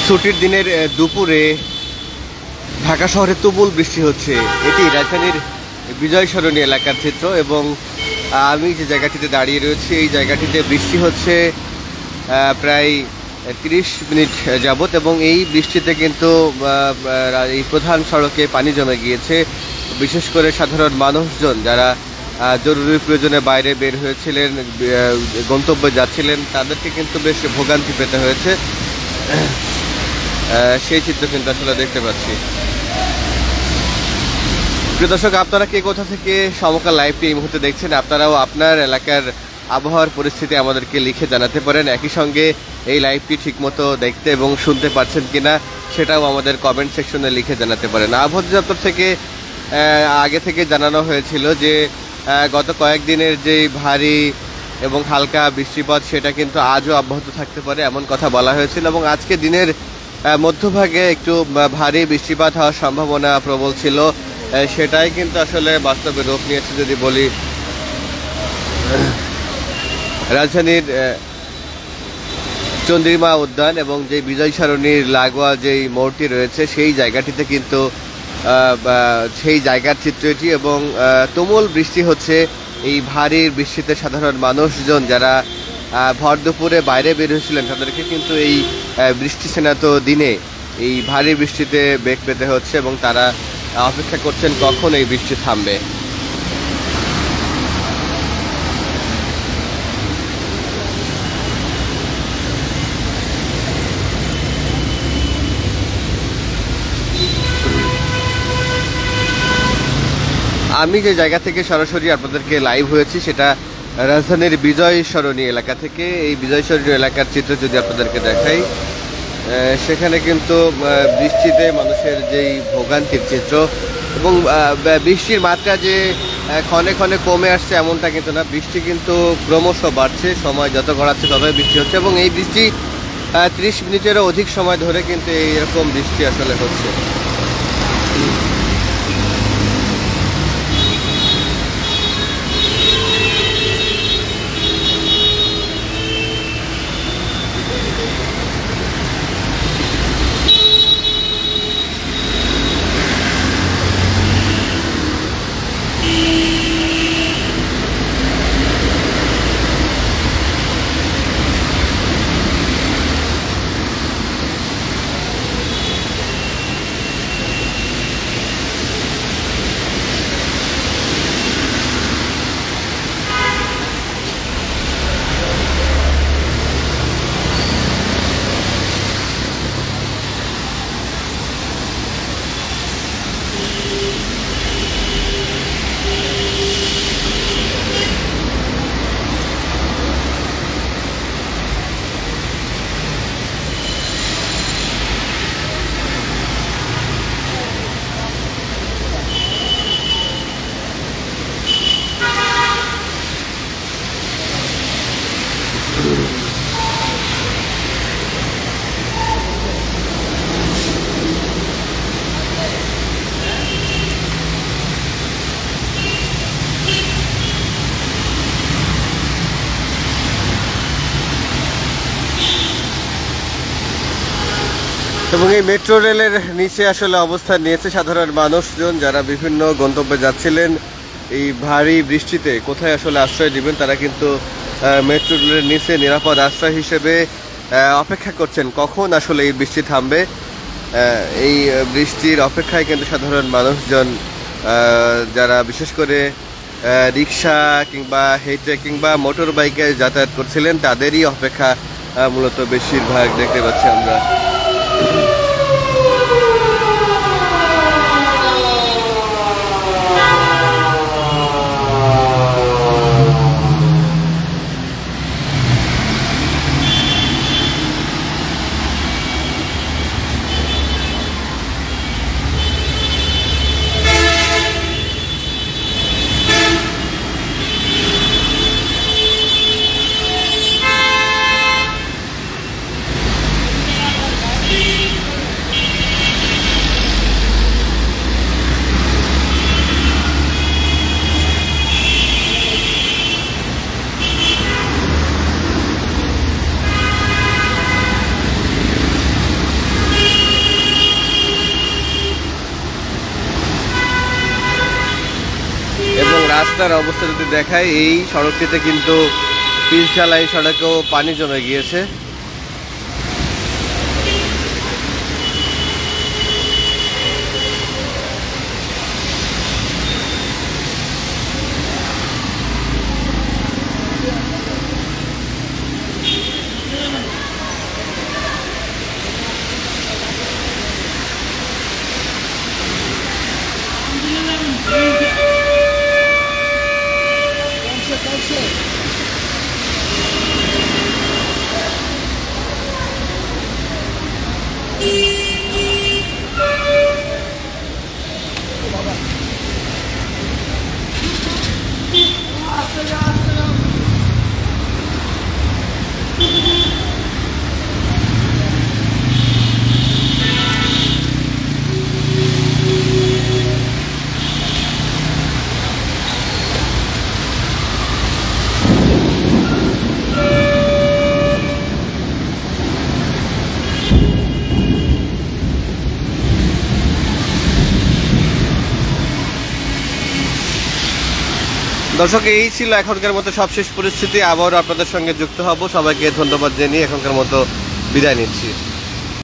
ছুটির দিনের দুপুরে ঢাকা শহরে তুমুল বৃষ্টি হচ্ছে। এটি রাজধানীর বিজয় সরণি এলাকার চিত্র এবং আমি যে জায়গাটিতে দাঁড়িয়ে রয়েছি এই জায়গাটিতে বৃষ্টি হচ্ছে প্রায় 30 মিনিট যাবত এবং এই বৃষ্টিতে কিন্তু এই প্রধান সড়কে পানি জমে গিয়েছে। বিশেষ করে সাধারণ মানুষজন যারা জরুরি প্রয়োজনে বাইরে বের হয়েছিলেন, গন্তব্যে যাচ্ছিলেন, তাদেরকে কিন্তু বেশ ভোগান্তি পেতে হয়েছে। সেই চিত্র কিন্তু আসলে দেখতে পাচ্ছি। প্রিয় দর্শক, আপনারা কে কোথা থেকে সমকাল লাইভটি এই মুহূর্তে দেখছেন, আপনারাও আপনার এলাকার আবহাওয়ার পরিস্থিতি আমাদেরকে লিখে জানাতে পারেন। একই সঙ্গে এই লাইভটি ঠিকমতো দেখতে এবং শুনতে পাচ্ছেন কিনা সেটাও আমাদের কমেন্ট সেকশনে লিখে জানাতে পারেন। আবহাওয়া দপ্তর থেকে আগে থেকে জানানো হয়েছিল যে গত কয়েকদিনের যেই ভারী এবং হালকা বৃষ্টিপাত সেটা কিন্তু আজও অব্যাহত থাকতে পারে এমন কথা বলা হয়েছিল এবং আজকে দিনের মধ্যভাগে একটু ভারী বৃষ্টিপাত হওয়ার সম্ভাবনা প্রবল ছিল। সেটাই কিন্তু আসলে বাস্তবে রূপ নিয়েছে। যদি বলি, রাজধানীর চন্দ্রিমা উদ্যান এবং যে বিজয় সরণির লাগোয়া যেই মোড়টি রয়েছে সেই জায়গাটিতে কিন্তু সেই জায়গার চিত্র এটি এবং তুমুল বৃষ্টি হচ্ছে। এই ভারী বৃষ্টিতে সাধারণ মানুষজন যারা ভর দুপুরে বাইরে বের হয়েছিলেন তাদেরকে কিন্তু এই বৃষ্টি স্নাত দিনে এই ভারী বৃষ্টিতে বেগ পেতে হচ্ছে এবং তারা অপেক্ষা করছেন কখন এই বৃষ্টি থামবে। আমি যে জায়গা থেকে সরাসরি আপনাদেরকে লাইভ হয়েছি সেটা রাজধানীর বিজয় সরণি এলাকা থেকে। এই বিজয় সরণি এলাকার চিত্র যদি আপনাদেরকে দেখাই, সেখানে কিন্তু বৃষ্টিতে মানুষের যেই ভোগান্তির চিত্র এবং বৃষ্টির মাত্রা যে ক্ষণে ক্ষণে কমে আসছে এমনটা কিন্তু না, বৃষ্টি কিন্তু ক্রমশ বাড়ছে। সময় যত গড়াচ্ছে ততই বৃষ্টি হচ্ছে এবং এই বৃষ্টি 30 মিনিটেরও অধিক সময় ধরে কিন্তু এইরকম বৃষ্টি আসলে হচ্ছে। এবং এই মেট্রো রেলের নিচে আসলে অবস্থান নিয়েছে সাধারণ মানুষজন যারা বিভিন্ন গন্তব্যে যাচ্ছিলেন। এই ভারী বৃষ্টিতে কোথায় আসলে আশ্রয় দিবেন, তারা কিন্তু মেট্রো রেলের নিচে নিরাপদ আশ্রয় হিসেবে অপেক্ষা করছেন কখন আসলে এই বৃষ্টি থামবে। এই বৃষ্টির অপেক্ষায় কিন্তু সাধারণ মানুষজন যারা বিশেষ করে রিক্সা কিংবা হেঁটে কিংবা মোটর বাইকে যাতায়াত করছিলেন তাদেরই অপেক্ষা মূলত বেশিরভাগ দেখতে পাচ্ছি আমরা। রাস্তার অবস্থা যদি দেখায়, এই সড়কটিতে কিন্তু পিচ ঢালাই সড়কেও পানি জমে গিয়েছে। দর্শক, এই ছিল এখনকার মতো সবশেষ পরিস্থিতি। আবারও আপনাদের সঙ্গে যুক্ত হব। সবাইকে ধন্যবাদ জানিয়ে এখনকার মতো বিদায় নিচ্ছি।